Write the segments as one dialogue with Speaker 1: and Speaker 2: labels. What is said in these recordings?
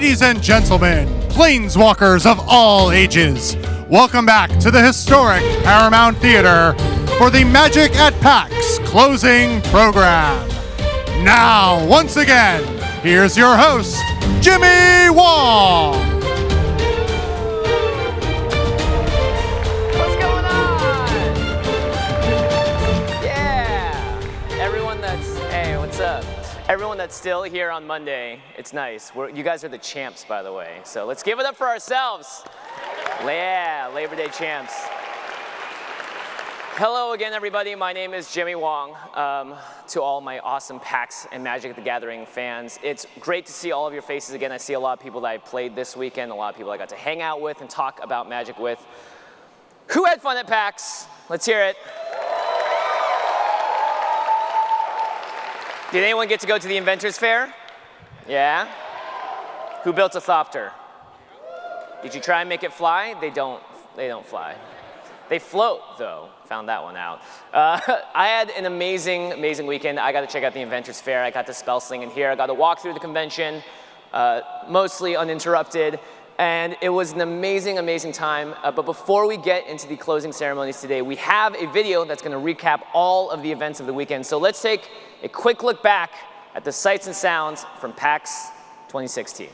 Speaker 1: Ladies and gentlemen, planeswalkers of all ages, welcome back to the historic Paramount Theater for the Magic at PAX closing program. Now, once again, here's your host, Jimmy Wong.
Speaker 2: What's going on? Yeah. What's up? Everyone that's still here on Monday, it's nice. You guys are the champs, by the way. So let's give it up for ourselves. Yeah, Labor Day champs. Hello again, everybody. My name is Jimmy Wong. To all my awesome PAX and Magic the Gathering fans, it's great to see all of your faces again. I see a lot of people that I played this weekend, a lot of people I got to hang out with and talk about Magic with. Who had fun at PAX? Let's hear it. Did anyone get to go to the Inventors Fair? Yeah? Who built a Thopter? Did you try and make it fly? They don't fly. They float, though. Found that one out. I had an amazing, amazing weekend. I got to check out the Inventors Fair. I got to spell sling in here. I got to walk through the convention, mostly uninterrupted. And it was an amazing, amazing time. But before we get into the closing ceremonies today, we have a video that's going to recap all of the events of the weekend. So let's take a quick look back at the sights and sounds from PAX 2016.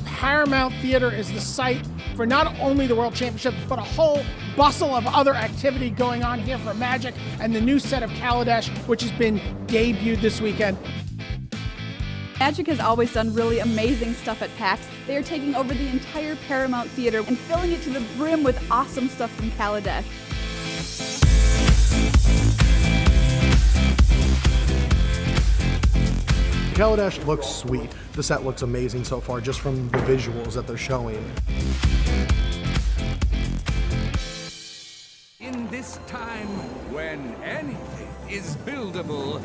Speaker 3: Paramount Theater is the site for not only the World Championship, but a whole bustle of other activity going on here for Magic and the new set of Kaladesh, which has been debuted this weekend.
Speaker 4: Magic has always done really amazing stuff at PAX. They are taking over the entire Paramount Theater and filling it to the brim with awesome stuff from Kaladesh.
Speaker 5: Kaladesh looks sweet. The set looks amazing so far, just from the visuals that they're showing.
Speaker 6: In this time when anything is buildable,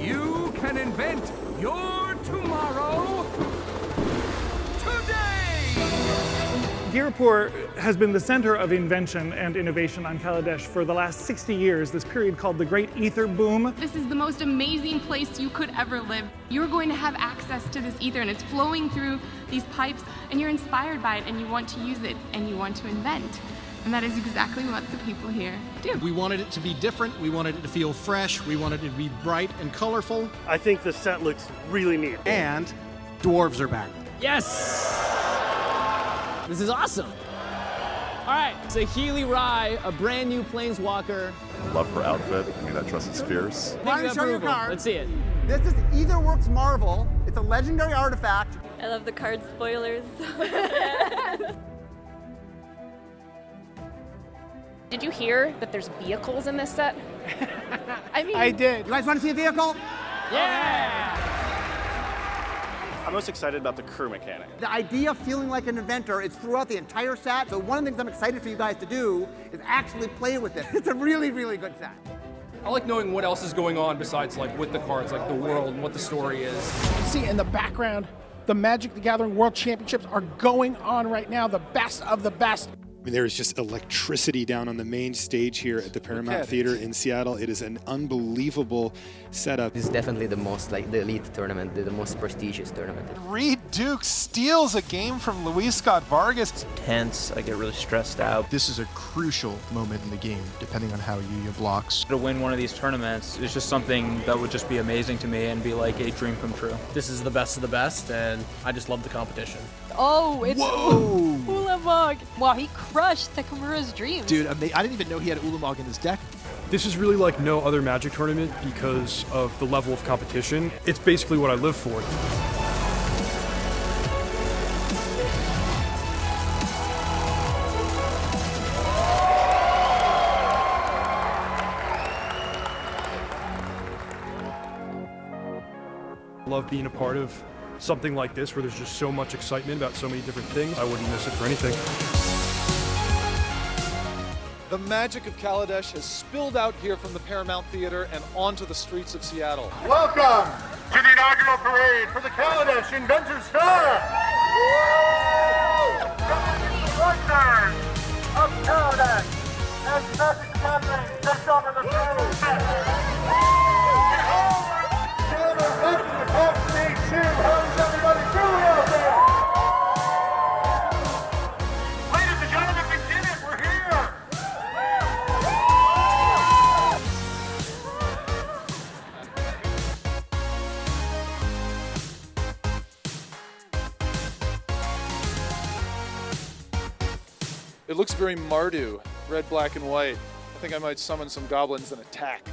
Speaker 6: you can invent your tomorrow today!
Speaker 7: Ghirapur has been the center of invention and innovation on Kaladesh for the last 60 years, this period called the Great Ether Boom.
Speaker 8: This is the most amazing place you could ever live. You're going to have access to this ether and it's flowing through these pipes and you're inspired by it and you want to use it and you want to invent. And that is exactly what the people here do.
Speaker 9: We wanted it to be different, we wanted it to feel fresh, we wanted it to be bright and colorful.
Speaker 10: I think the set looks really neat.
Speaker 9: And dwarves are back.
Speaker 2: Yes! This is awesome. All right, so Healy Rye, a brand new Planeswalker.
Speaker 11: Love her outfit. I mean, that dress is fierce.
Speaker 12: Why don't you show your card?
Speaker 2: Let's see it.
Speaker 12: This is Etherworks Marvel. It's a legendary artifact.
Speaker 13: I love the card spoilers.
Speaker 14: Did you hear that there's vehicles in this set?
Speaker 12: I did. You guys want to see a vehicle?
Speaker 2: Yeah!
Speaker 10: I'm most excited about the crew mechanic.
Speaker 12: The idea of feeling like an inventor is throughout the entire set. So one of the things I'm excited for you guys to do is actually play with it. It's a really, really good set.
Speaker 15: I like knowing what else is going on besides like with the cards, like the world and what the story is.
Speaker 3: You see in the background, the Magic the Gathering World Championships are going on right now, the best of the best.
Speaker 16: I mean, there is just electricity down on the main stage here at the Paramount Theater in Seattle. It is an unbelievable setup.
Speaker 17: It's definitely the most, like, the elite tournament, the most prestigious tournament.
Speaker 18: Reed Duke steals a game from Luis Scott Vargas.
Speaker 19: It's tense, I get really stressed out.
Speaker 20: This is a crucial moment in the game, depending on how you use your blocks.
Speaker 19: To win one of these tournaments is just something that would just be amazing to me and be like a dream come true.
Speaker 6: This is the best of the best, and I just love the competition.
Speaker 3: Oh, it's Ulamog. Wow, he crushed Takamura's dreams.
Speaker 20: Dude, I didn't even know he had Ulamog in his deck.
Speaker 8: This is really like no other Magic tournament because of the level of competition. It's basically what I live for. Love being a part of something like this where there's just so much excitement about so many different things. I wouldn't miss it for anything.
Speaker 4: The magic of Kaladesh has spilled out here from the Paramount Theater and onto the streets of Seattle.
Speaker 1: Welcome to the inaugural parade for the Kaladesh Inventors Fair! Coming to the right side of Kaladesh
Speaker 21: as Magic Gathering takes over the stage. Gentlemen, welcome to PAX Day 2. How is everybody doing out there? Ladies and gentlemen, we did it. We're here.
Speaker 18: It looks very Mardu, red, black, and white. I think I might summon some goblins and attack.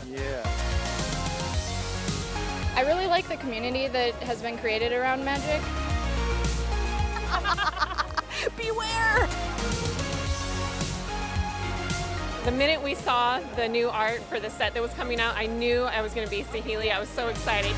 Speaker 18: Yeah.
Speaker 13: I really like the community that has been created around Magic.
Speaker 22: Beware!
Speaker 14: The minute we saw the new art for the set that was coming out, I knew I was going to be Saheeli. I was so excited.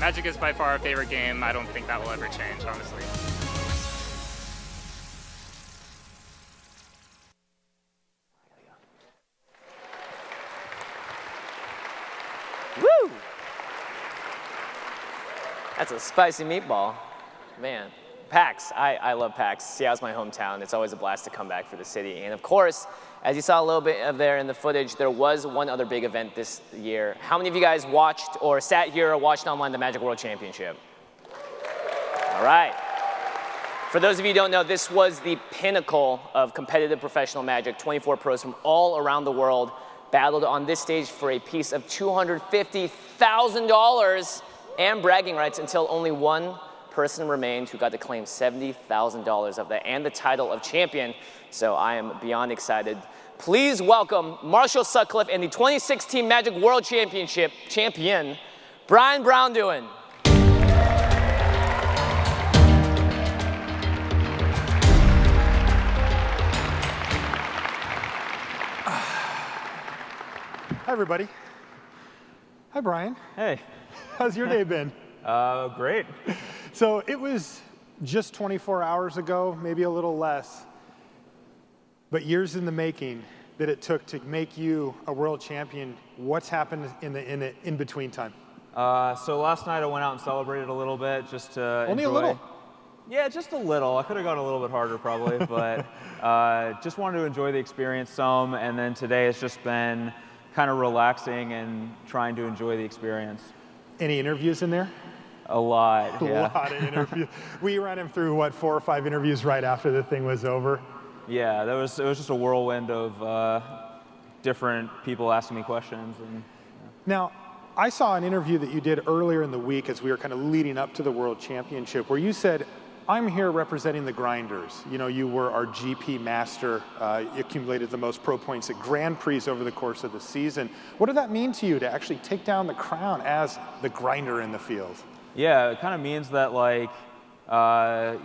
Speaker 23: Magic is by far our favorite game. I don't think that will ever change, honestly.
Speaker 2: Woo! That's a spicy meatball. Man. PAX, I love PAX. Seattle's my hometown. It's always a blast to come back for the city. And of course, as you saw a little bit of there in the footage, there was one other big event this year. How many of you guys watched or sat here or watched online the Magic World Championship? All right. For those of you who don't know, this was the pinnacle of competitive professional Magic. 24 pros from all around the world battled on this stage for a piece of $250,000 and bragging rights until only one person remained who got to claim $70,000 of that and the title of champion. So I am beyond excited. Please welcome Marshall Sutcliffe and the 2016 Magic World Championship champion, Brian Braun-Duin.
Speaker 24: Hi, everybody. Hi, Brian.
Speaker 25: Hey.
Speaker 24: How's your day been?
Speaker 25: Great.
Speaker 24: So it was just 24 hours ago, maybe a little less, but years in the making that it took to make you a world champion. What's happened in the in-between time?
Speaker 25: So last night I went out and celebrated a little bit just to
Speaker 24: Only
Speaker 25: enjoy.
Speaker 24: a little?
Speaker 25: Yeah, just a little. I could have gone a little bit harder probably, but just wanted to enjoy the experience some, and then today it's just been kind of relaxing and trying to enjoy the experience.
Speaker 24: Any interviews in there?
Speaker 25: A lot, yeah.
Speaker 24: A lot of interviews. We ran him through, what, 4 or 5 interviews right after the thing was over?
Speaker 25: Yeah, it was just a whirlwind of different people asking me questions. And
Speaker 24: Now, I saw an interview that you did earlier in the week as we were kind of leading up to the World Championship where you said, I'm here representing the grinders. You know, you were our GP master, accumulated the most pro points at Grand Prix over the course of the season. What did that mean to you to actually take down the crown as the grinder in the field?
Speaker 25: Yeah, it kind of means that like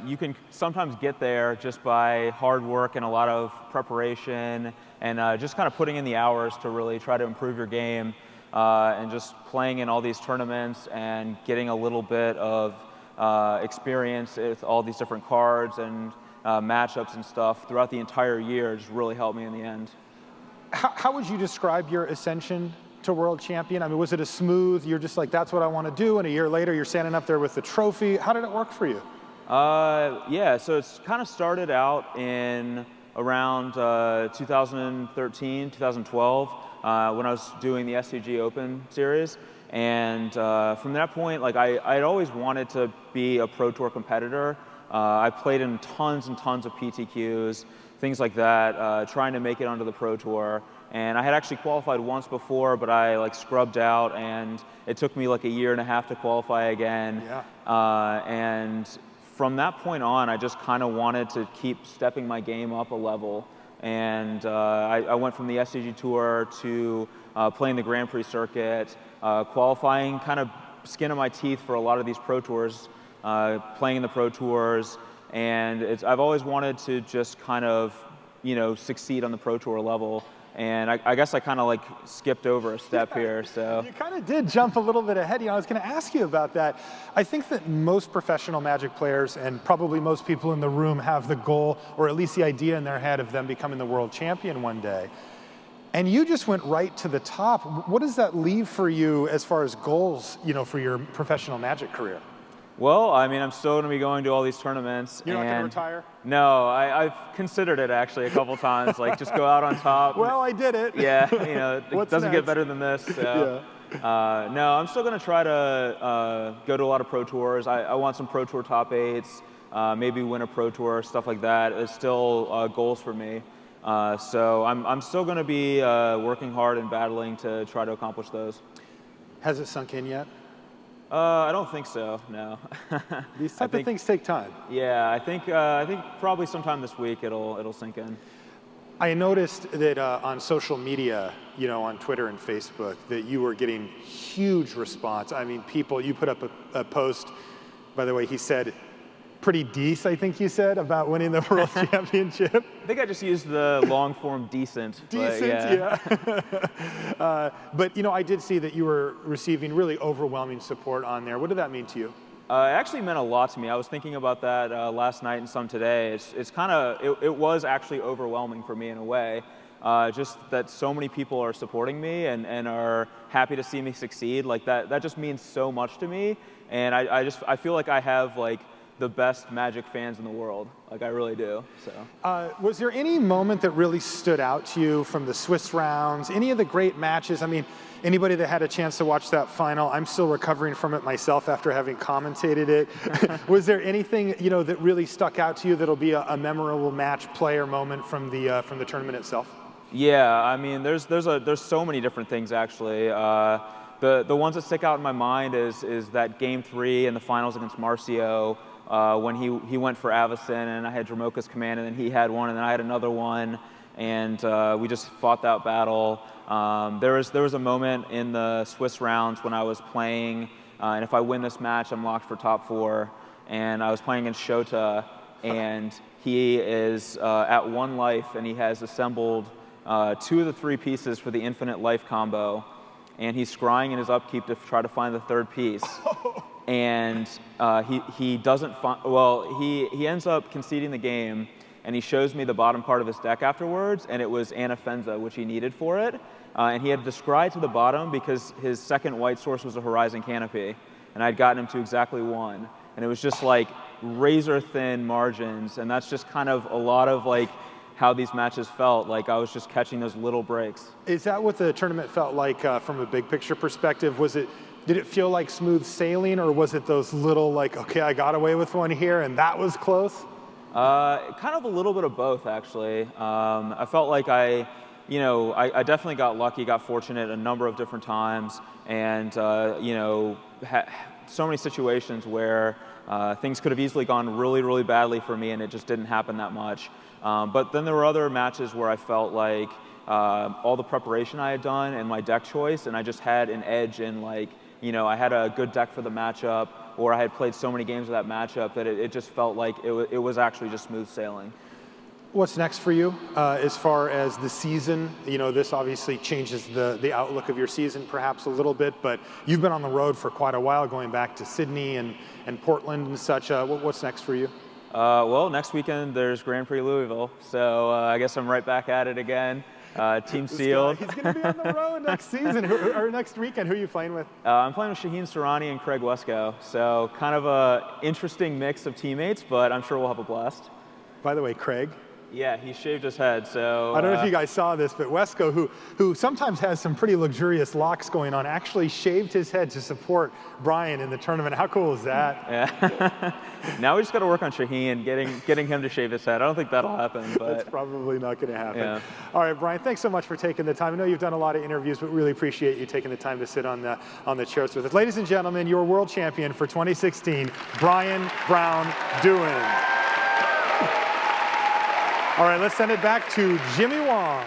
Speaker 25: you can sometimes get there just by hard work and a lot of preparation and just kind of putting in the hours to really try to improve your game and just playing in all these tournaments and getting a little bit of experience with all these different cards and matchups and stuff throughout the entire year just really helped me in the end.
Speaker 24: How would you describe your ascension to world champion? I mean, was it a smooth, you're just like, that's what I want to do, and a year later you're standing up there with the trophy? How did it work for you?
Speaker 25: Yeah, so it's kind of started out in around 2013, 2012, when I was doing the SCG Open series. And from that point, like I'd always wanted to be a Pro Tour competitor. I played in tons and tons of PTQs, things like that, trying to make it onto the Pro Tour. And I had actually qualified once before, but I like scrubbed out, and it took me like a year and a half to qualify again.
Speaker 24: Yeah.
Speaker 25: And from that point on, I just kind of wanted to keep stepping my game up a level. And I went from the SCG Tour to playing the Grand Prix circuit, qualifying, kind of skin of my teeth for a lot of these Pro Tours, playing in the Pro Tours. And I've always wanted to just kind of, you know, succeed on the Pro Tour level. And I guess I kind of like skipped over a step here, so.
Speaker 24: You kind of did jump a little bit ahead. You know, I was going to ask you about that. I think that most professional Magic players and probably most people in the room have the goal, or at least the idea in their head of them becoming the world champion one day. And you just went right to the top. What does that leave for you as far as goals, for your professional Magic career?
Speaker 25: Well, I mean, I'm still going to be going to all these tournaments.
Speaker 24: You're not going to retire?
Speaker 25: No, I've considered it actually a couple times, like just go out on top.
Speaker 24: Well, I did it.
Speaker 25: Yeah, it doesn't get better than this. So.
Speaker 24: Yeah.
Speaker 25: No, I'm still going to try to go to a lot of pro tours. I want some pro tour top 8s, maybe win a pro tour, stuff like that. It's still goals for me. So I'm still going to be working hard and battling to try to accomplish those.
Speaker 24: Has it sunk in yet?
Speaker 25: I don't think so. No.
Speaker 24: These type of things take time.
Speaker 25: Yeah, I think probably sometime this week it'll sink in.
Speaker 24: I noticed that on social media, on Twitter and Facebook, that you were getting huge response. I mean, you put up a post, by the way, he said, pretty decent, I think you said, about winning the World Championship.
Speaker 25: I think I just used the long form decent.
Speaker 24: Decent, yeah. But, I did see that you were receiving really overwhelming support on there. What did that mean to you?
Speaker 25: It actually meant a lot to me. I was thinking about that last night and some today. It was actually overwhelming for me in a way. Just that so many people are supporting me and are happy to see me succeed. Like that just means so much to me. And I feel like I have the best Magic fans in the world. Like I really do. So.
Speaker 24: Was there any moment that really stood out to you from the Swiss rounds? Any of the great matches? I mean, anybody that had a chance to watch that final, I'm still recovering from it myself after having commentated it. Was there anything that really stuck out to you that'll be a memorable match, player moment from the tournament itself?
Speaker 25: Yeah, I mean, there's so many different things actually. The ones that stick out in my mind is that Game 3 in the finals against Marcio. When he went for Avacyn and I had Dramoka's command and then he had one and then I had another one and we just fought that battle. There was a moment in the Swiss rounds when I was playing and if I win this match I'm locked for top 4 and I was playing against Shota and he is at 1 life and he has assembled 2 of the 3 pieces for the infinite life combo and he's scrying in his upkeep to try to find the 3rd piece. And he doesn't find, he ends up conceding the game and he shows me the bottom part of his deck afterwards and it was Anafenza, which he needed for it. And he had to scry to the bottom because his second white source was a Horizon Canopy and I'd gotten him to exactly 1. And it was just like razor thin margins and that's just kind of a lot of how these matches felt. Like I was just catching those little breaks.
Speaker 24: Is that what the tournament felt like from a big picture perspective? Did it feel like smooth sailing, or was it those little okay, I got away with one here, and that was close?
Speaker 25: Kind of a little bit of both, actually. I felt like I definitely got lucky, got fortunate a number of different times, and so many situations where things could have easily gone really, really badly for me, and it just didn't happen that much. But then there were other matches where I felt like all the preparation I had done and my deck choice, and I just had an edge in I had a good deck for the matchup, or I had played so many games of that matchup that it just felt like it was actually just smooth sailing.
Speaker 24: What's next for you as far as the season? This obviously changes the outlook of your season perhaps a little bit, but you've been on the road for quite a while, going back to Sydney and Portland and such. What's next for you?
Speaker 25: Well, next weekend there's Grand Prix Louisville, so I guess I'm right back at it again. Team sealed.
Speaker 24: He's going to be on the road next season, or next weekend. Who are you playing with?
Speaker 25: I'm playing with Shaheen Sarani and Craig Wesco. So kind of a interesting mix of teammates, but I'm sure we'll have a blast.
Speaker 24: By the way, Craig.
Speaker 25: Yeah, he shaved his head, so...
Speaker 24: I don't know if you guys saw this, but Wesco, who sometimes has some pretty luxurious locks going on, actually shaved his head to support Brian in the tournament. How cool is that?
Speaker 25: Yeah. Now we just got to work on Shaheen, getting him to shave his head. I don't think that'll happen, but...
Speaker 24: That's probably not going to happen.
Speaker 25: Yeah.
Speaker 24: All right, Brian, thanks so much for taking the time. I know you've done a lot of interviews, but really appreciate you taking the time to sit on the chairs with us. Ladies and gentlemen, your world champion for 2016, Brian Braun-Duin. All right, let's send it back to Jimmy Wong.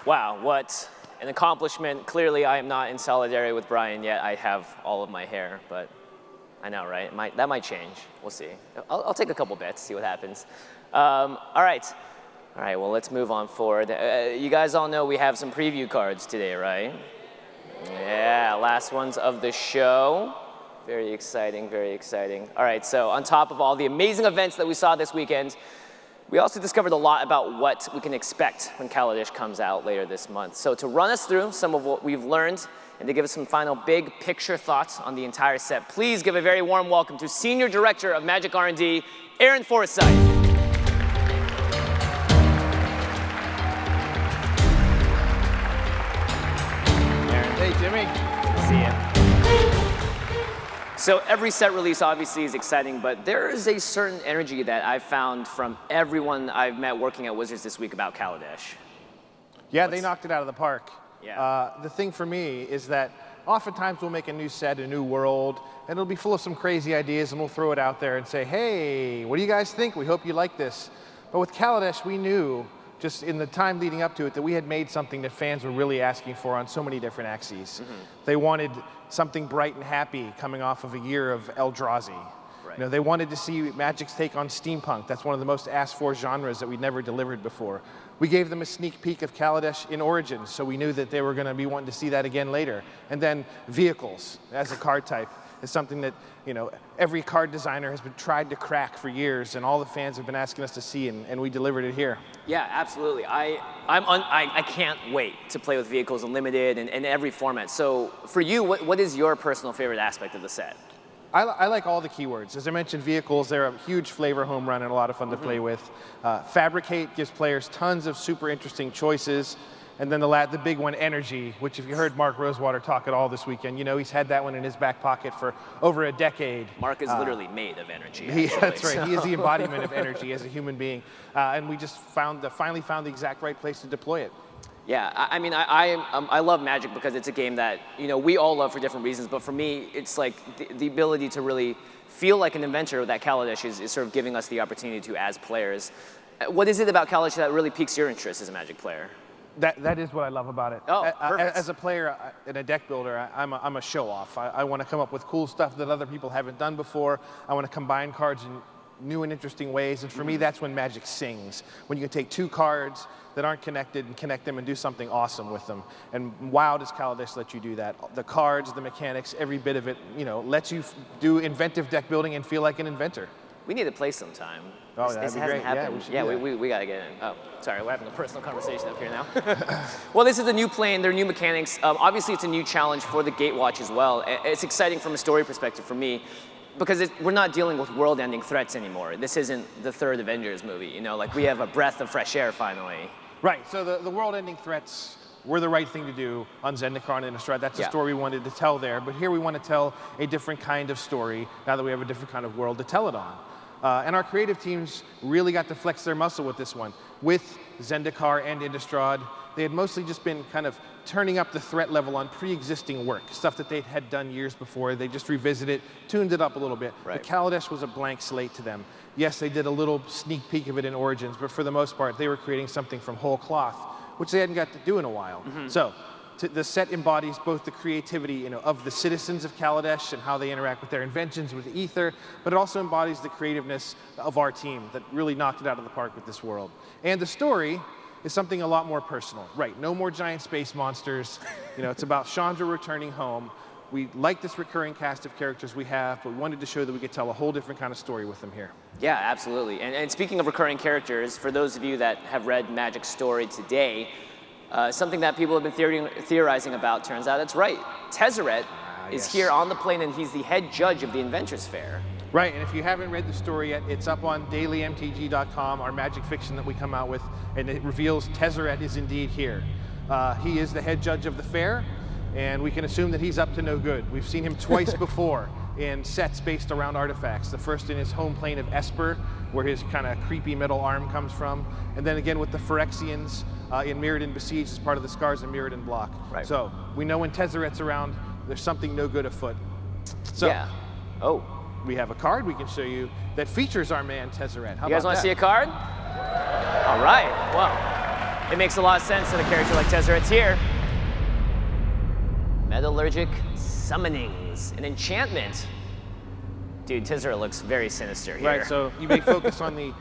Speaker 2: Wow, what an accomplishment. Clearly, I am not in solidarity with Brian yet. I have all of my hair, but I know, right? That might change. We'll see. I'll take a couple bets, see what happens. All right, well, let's move on forward. You guys all know we have some preview cards today, right? Yeah, last ones of the show. Very exciting, very exciting. All right, so on top of all the amazing events that we saw this weekend, we also discovered a lot about what we can expect when Kaladesh comes out later this month. So to run us through some of what we've learned and to give us some final big picture thoughts on the entire set, please give a very warm welcome to Senior Director of Magic R&D, Aaron Forsythe.
Speaker 5: Hey, Jimmy.
Speaker 2: Good to see you. So every set release obviously is exciting, but there is a certain energy that I've found from everyone I've met working at Wizards this week about Kaladesh.
Speaker 5: Yeah, they knocked it out of the park.
Speaker 2: Yeah.
Speaker 5: The thing for me is that oftentimes we'll make a new set, a new world, and it'll be full of some crazy ideas, and we'll throw it out there and say, hey, what do you guys think? We hope you like this. But with Kaladesh, we knew, just in the time leading up to it, that we had made something that fans were really asking for on so many different axes. They wanted something bright and happy coming off of a year of Eldrazi. You know, they wanted to see Magic's take on steampunk. That's one of the most asked for genres that we'd never delivered before. We gave them a sneak peek of Kaladesh in Origins, so we knew that they were going to be wanting to see that again later. And then vehicles as a card type is something that, you know, every card designer has been tried to crack for years, and all the fans have been asking us to see, and we delivered it here.
Speaker 2: Yeah, absolutely. I can't wait to play with vehicles in limited and every format. So for you, what is your personal favorite aspect of the set?
Speaker 5: I like all the keywords. As I mentioned, vehicles, they're a huge flavor home run and a lot of fun to play with. Fabricate gives players tons of super interesting choices. And then the big one, energy, which if you heard Mark Rosewater talk at all this weekend, you know he's had that one in his back pocket for over a decade.
Speaker 2: Mark is literally made of energy.
Speaker 5: That's right. He is the embodiment of energy as a human being. And we just finally found the exact right place to deploy it.
Speaker 2: Yeah, I mean, I love Magic because it's a game that, you know, we all love for different reasons, but for me, it's like the ability to really feel like an inventor that Kaladesh is sort of giving us the opportunity to as players. What is it about Kaladesh that really piques your interest as a Magic player?
Speaker 5: That is what I love about it.
Speaker 2: Oh, perfect.
Speaker 5: As a player and a deck builder, I'm a show-off. I want to come up with cool stuff that other people haven't done before. I want to combine cards in new and interesting ways, and for me, that's when Magic sings. When you can take two cards that aren't connected and connect them and do something awesome with them. And wow, does Kaladesh let you do that. The cards, the mechanics, every bit of it, you know, lets you do inventive deck building and feel like an inventor.
Speaker 2: We need to play sometime.
Speaker 5: Oh,
Speaker 2: this
Speaker 5: that'd be
Speaker 2: hasn't
Speaker 5: great.
Speaker 2: happened.
Speaker 5: Yeah,
Speaker 2: we got to get in. Oh, sorry, we're having a personal conversation up here now. Well, this is a new plane. There are new mechanics. Obviously, it's a new challenge for the Gatewatch as well. It's exciting from a story perspective for me because we're not dealing with world-ending threats anymore. This isn't the third Avengers movie. You know, like we have a breath of fresh air finally.
Speaker 5: Right, so the world-ending threats were the right thing to do on Zendikar and Innistrad. That's the story we wanted to tell there. But here we want to tell a different kind of story now that we have a different kind of world to tell it on. And our creative teams really got to flex their muscle with this one. With Zendikar and Innistrad, they had mostly just been kind of turning up the threat level on pre-existing work, stuff that they had done years before. They just revisited it, tuned it up a little bit. But Kaladesh was a blank slate to them. Yes, they did a little sneak peek of it in Origins, but for the most part, they were creating something from whole cloth, which they hadn't got to do in a while. So the set embodies both the creativity, you know, of the citizens of Kaladesh and how they interact with their inventions with Ether, but it also embodies the creativeness of our team that really knocked it out of the park with this world. And the story is something a lot more personal. Right, no more giant space monsters. You know, it's about Chandra returning home. We like this recurring cast of characters we have, but we wanted to show that we could tell a whole different kind of story with them here.
Speaker 2: Yeah, absolutely. And speaking of recurring characters, for those of you that have read Magic's story today, something that people have been theorizing about turns out it's right. Tezzeret is here on the plane, and he's the head judge of the Inventors Fair.
Speaker 5: Right, and if you haven't read the story yet, it's up on dailymtg.com, our magic fiction that we come out with, and it reveals Tezzeret is indeed here. He is the head judge of the fair, and we can assume that he's up to no good. We've seen him twice before in sets based around artifacts. The first in his home plane of Esper, where his kind of creepy metal arm comes from, and then again with the Phyrexians in Mirrodin Besieged as part of the Scars and Mirrodin block. Right. So we know when Tezzeret's around, there's something no good afoot. So, we have a card we can show you that features our man Tezzeret. How
Speaker 2: you guys want to see a card? All right, well, it makes a lot of sense that a character like Tezzeret's here. Metallurgic Summonings, an enchantment. Dude, Tezzeret looks very sinister here.
Speaker 5: Right, so you may focus on the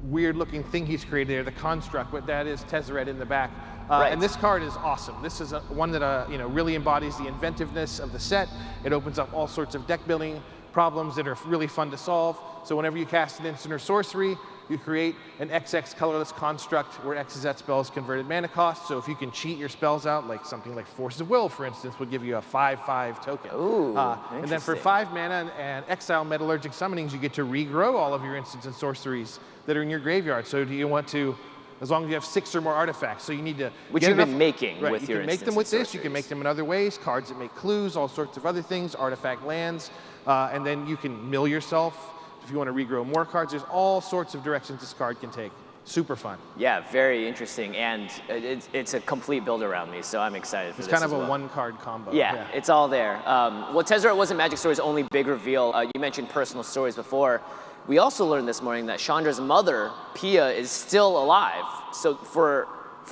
Speaker 5: weird-looking thing he's created there, the construct, but that is Tezzeret in the back. And this card is awesome. This is one that really embodies the inventiveness of the set. It opens up all sorts of deck building problems that are really fun to solve. So whenever you cast an instant or sorcery, You create an XX colorless construct where X is that spell's converted mana cost. So if you can cheat your spells out, like something like Force of Will, for instance, would give you a 5/5 token.
Speaker 2: Ooh,
Speaker 5: and then for 5 mana and Exile Metallurgic Summonings, you get to regrow all of your instants and sorceries that are in your graveyard. So do you want to, as long as you have 6 or more artifacts, so you need to
Speaker 2: Which
Speaker 5: get
Speaker 2: you've
Speaker 5: enough,
Speaker 2: been making
Speaker 5: right,
Speaker 2: with
Speaker 5: you
Speaker 2: your
Speaker 5: can make them
Speaker 2: instants
Speaker 5: with
Speaker 2: and
Speaker 5: this, you can make them in other ways, cards that make clues, all sorts of other things, artifact lands, and then you can mill yourself if you want to regrow more cards. There's all sorts of directions this card can take. Super fun.
Speaker 2: Yeah, very interesting, and it's a complete build around me, so I'm excited for
Speaker 5: It's
Speaker 2: this
Speaker 5: kind of
Speaker 2: as
Speaker 5: a
Speaker 2: well.
Speaker 5: one-card combo.
Speaker 2: Yeah, it's all there. Well, Tezzeret wasn't Magic Story's only big reveal. You mentioned personal stories before. We also learned this morning that Chandra's mother, Pia, is still alive. So for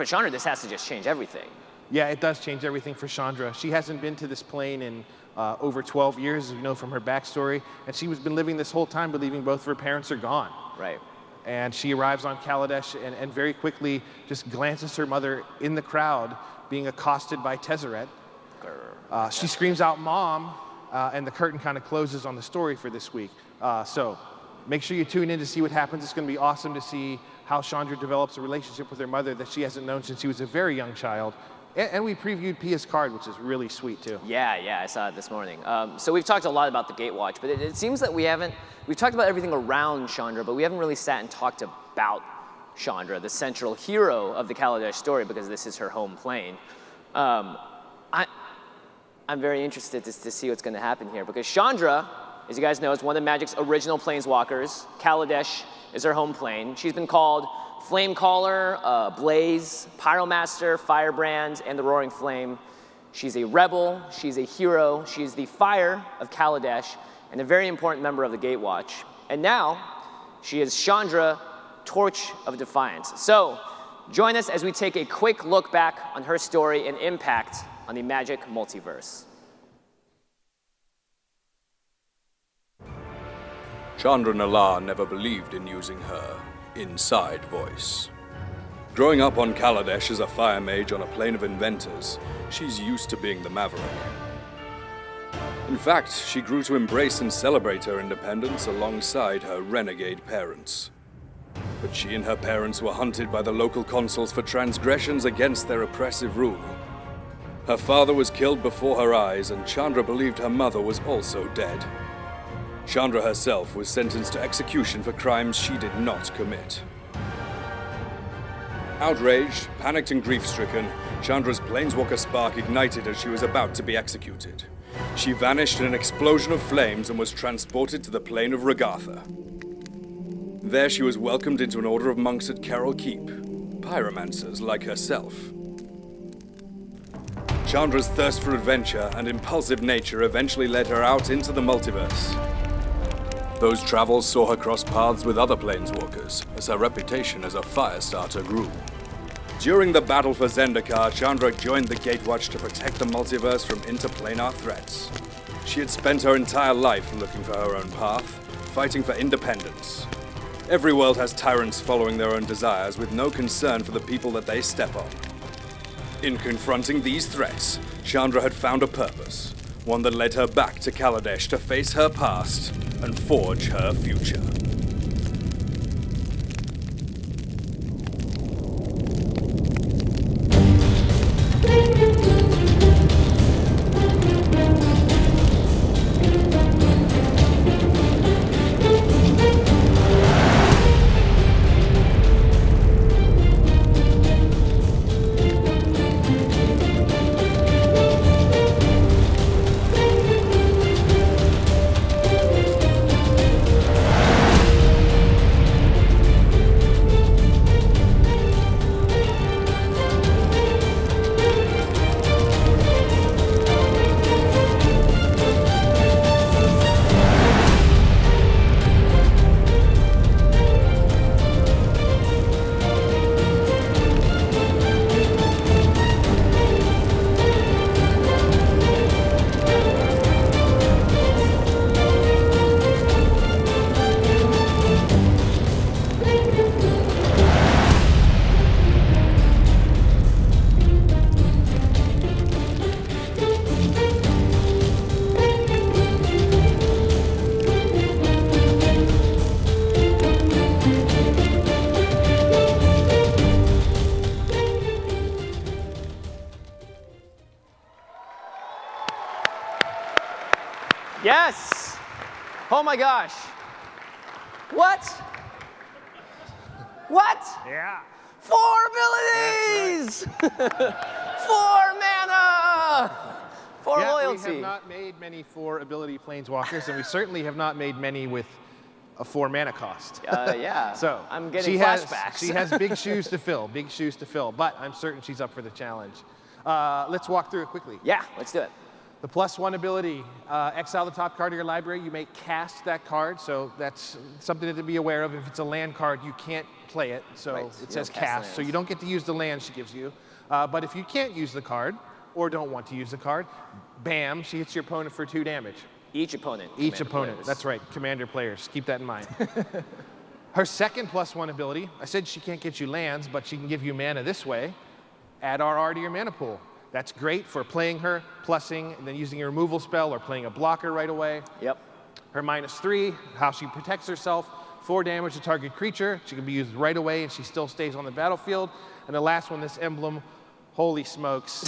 Speaker 2: Chandra, this has to just change everything.
Speaker 5: Yeah, it does change everything for Chandra. She hasn't been to this plane in over 12 years, as we know from her backstory, and she has been living this whole time believing both of her parents are gone.
Speaker 2: Right.
Speaker 5: And she arrives on Kaladesh and very quickly just glances her mother in the crowd being accosted by Tezzeret. She screams out, "Mom," and the curtain kind of closes on the story for this week. So make sure you tune in to see what happens. It's going to be awesome to see how Chandra develops a relationship with her mother that she hasn't known since she was a very young child. And we previewed Pia's card, which is really sweet, too.
Speaker 2: Yeah, I saw it this morning. So we've talked a lot about the Gatewatch, but it seems that we've talked about everything around Chandra, but we haven't really sat and talked about Chandra, the central hero of the Kaladesh story, because this is her home plane. I'm very interested to see what's going to happen here, because Chandra, as you guys know, is one of Magic's original planeswalkers. Kaladesh is her home plane. She's been called Flamecaller, Blaze, Pyromaster, Firebrand, and the Roaring Flame. She's a rebel, she's a hero, she's the fire of Kaladesh, and a very important member of the Gatewatch. And now, she is Chandra, Torch of Defiance. So, join us as we take a quick look back on her story and impact on the Magic multiverse.
Speaker 7: Chandra Nala never believed in using her inside voice. Growing up on Kaladesh as a fire mage on a plane of inventors, she's used to being the maverick. In fact, she grew to embrace and celebrate her independence alongside her renegade parents. But she and her parents were hunted by the local consuls for transgressions against their oppressive rule. Her father was killed before her eyes, and Chandra believed her mother was also dead. Chandra herself was sentenced to execution for crimes she did not commit. Outraged, panicked and grief-stricken, Chandra's planeswalker spark ignited as she was about to be executed. She vanished in an explosion of flames and was transported to the plane of Ragatha. There she was welcomed into an order of monks at Carol Keep, pyromancers like herself. Chandra's thirst for adventure and impulsive nature eventually led her out into the multiverse. Those travels saw her cross paths with other planeswalkers, as her reputation as a firestarter grew. During the battle for Zendikar, Chandra joined the Gatewatch to protect the multiverse from interplanar threats. She had spent her entire life looking for her own path, fighting for independence. Every world has tyrants following their own desires with no concern for the people that they step on. In confronting these threats, Chandra had found a purpose, one that led her back to Kaladesh to face her past and forge her future.
Speaker 2: Yes. Oh my gosh. What? What?
Speaker 5: Yeah.
Speaker 2: 4 abilities! Right. 4 mana! 4 loyalty.
Speaker 5: We have not made many 4 ability planeswalkers, and we certainly have not made many with a 4 mana cost.
Speaker 2: Yeah.
Speaker 5: So
Speaker 2: I'm getting flashbacks.
Speaker 5: She has big shoes to fill, but I'm certain she's up for the challenge. Let's walk through it quickly.
Speaker 2: Yeah, let's do it.
Speaker 5: The +1 ability, exile the top card of your library. You may cast that card, so that's something to be aware of. If it's a land card, you can't play it, so it says cast, so you don't get to use the land she gives you. But if you can't use the card, or don't want to use the card, bam, she hits your opponent for 2 damage.
Speaker 2: Each opponent.
Speaker 5: Each opponent,
Speaker 2: players.
Speaker 5: That's right, commander players, keep that in mind. Her second +1 ability, I said she can't get you lands, but she can give you mana this way. Add RR to your mana pool. That's great for playing her, plussing, and then using a removal spell or playing a blocker right away.
Speaker 2: Yep.
Speaker 5: Her -3, how she protects herself, 4 damage to target creature. She can be used right away and she still stays on the battlefield. And the last one, this emblem, holy smokes.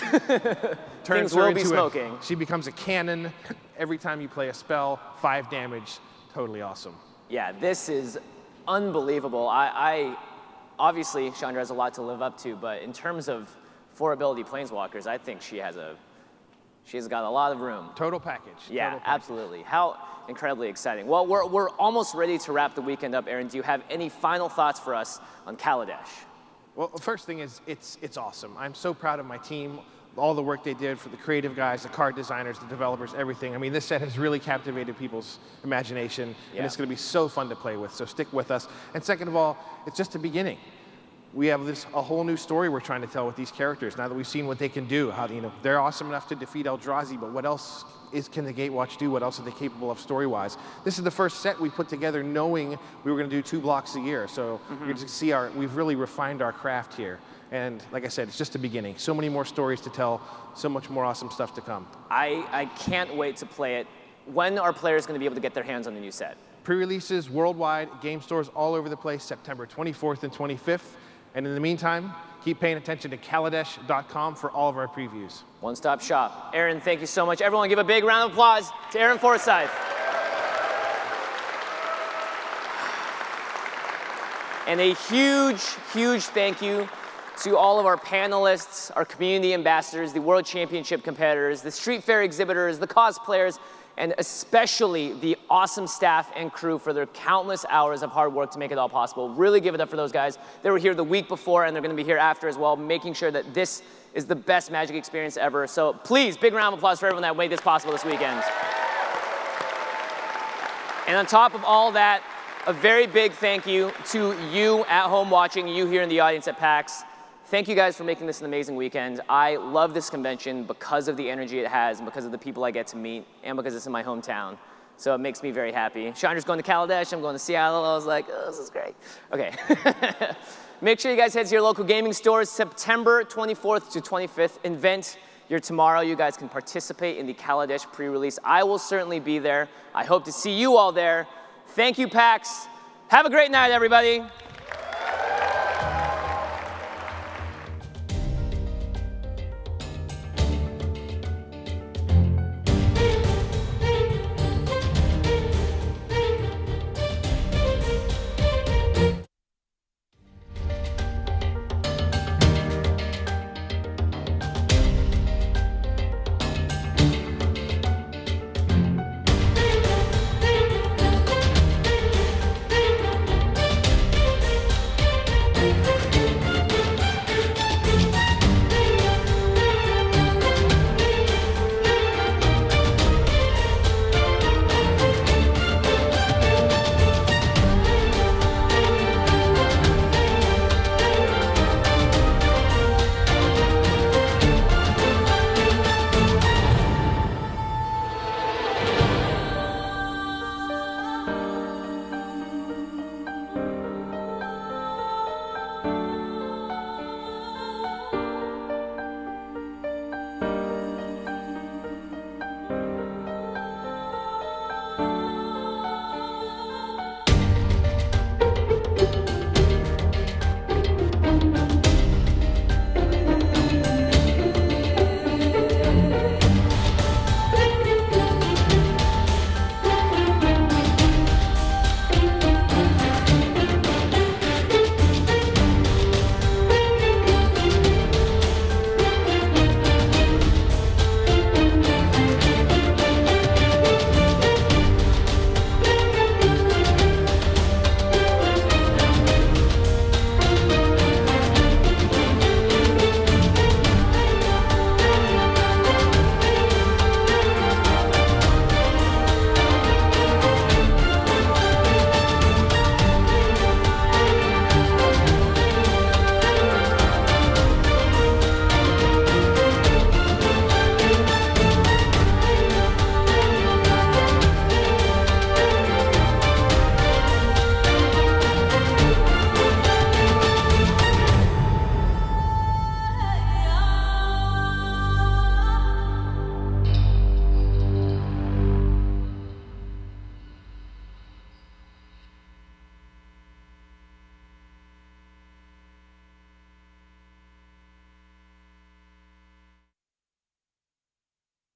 Speaker 2: Things will be smoking.
Speaker 5: She becomes a cannon every time you play a spell, 5 damage, totally awesome.
Speaker 2: Yeah, this is unbelievable. I obviously, Chandra has a lot to live up to, but in terms of 4 ability planeswalkers, I think she's got a lot of room.
Speaker 5: Total package.
Speaker 2: Yeah,
Speaker 5: total package.
Speaker 2: Absolutely. How incredibly exciting. Well, we're almost ready to wrap the weekend up, Aaron. Do you have any final thoughts for us on Kaladesh?
Speaker 5: Well, the first thing is it's awesome. I'm so proud of my team, all the work they did for the creative guys, the card designers, the developers, everything. I mean, this set has really captivated people's imagination, and it's going to be so fun to play with, so stick with us. And second of all, it's just the beginning. We have a whole new story we're trying to tell with these characters. Now that we've seen what they can do, how they're awesome enough to defeat Eldrazi, but what else can the Gatewatch do? What else are they capable of story-wise? This is the first set we put together knowing we were going to do 2 blocks a year. So you're going to see we've really refined our craft here. And like I said, it's just the beginning. So many more stories to tell, so much more awesome stuff to come.
Speaker 2: I can't wait to play it. When are players going to be able to get their hands on the new set?
Speaker 5: Pre-releases worldwide, game stores all over the place, September 24th and 25th. And in the meantime, keep paying attention to Kaladesh.com for all of our previews.
Speaker 2: One-stop shop. Aaron, thank you so much. Everyone give a big round of applause to Aaron Forsythe. And a huge, huge thank you to all of our panelists, our community ambassadors, the World Championship competitors, the Street Fair exhibitors, the cosplayers, and especially the awesome staff and crew for their countless hours of hard work to make it all possible. Really give it up for those guys. They were here the week before, and they're going to be here after as well, making sure that this is the best Magic experience ever. So please, big round of applause for everyone that made this possible this weekend. And on top of all that, a very big thank you to you at home watching, you here in the audience at PAX. Thank you guys for making this an amazing weekend. I love this convention because of the energy it has and because of the people I get to meet and because it's in my hometown. So it makes me very happy. Chandra's going to Kaladesh, I'm going to Seattle. I was like, oh, this is great. Okay. Make sure you guys head to your local gaming stores. September 24th to 25th, invent your tomorrow. You guys can participate in the Kaladesh pre-release. I will certainly be there. I hope to see you all there. Thank you, PAX. Have a great night, everybody.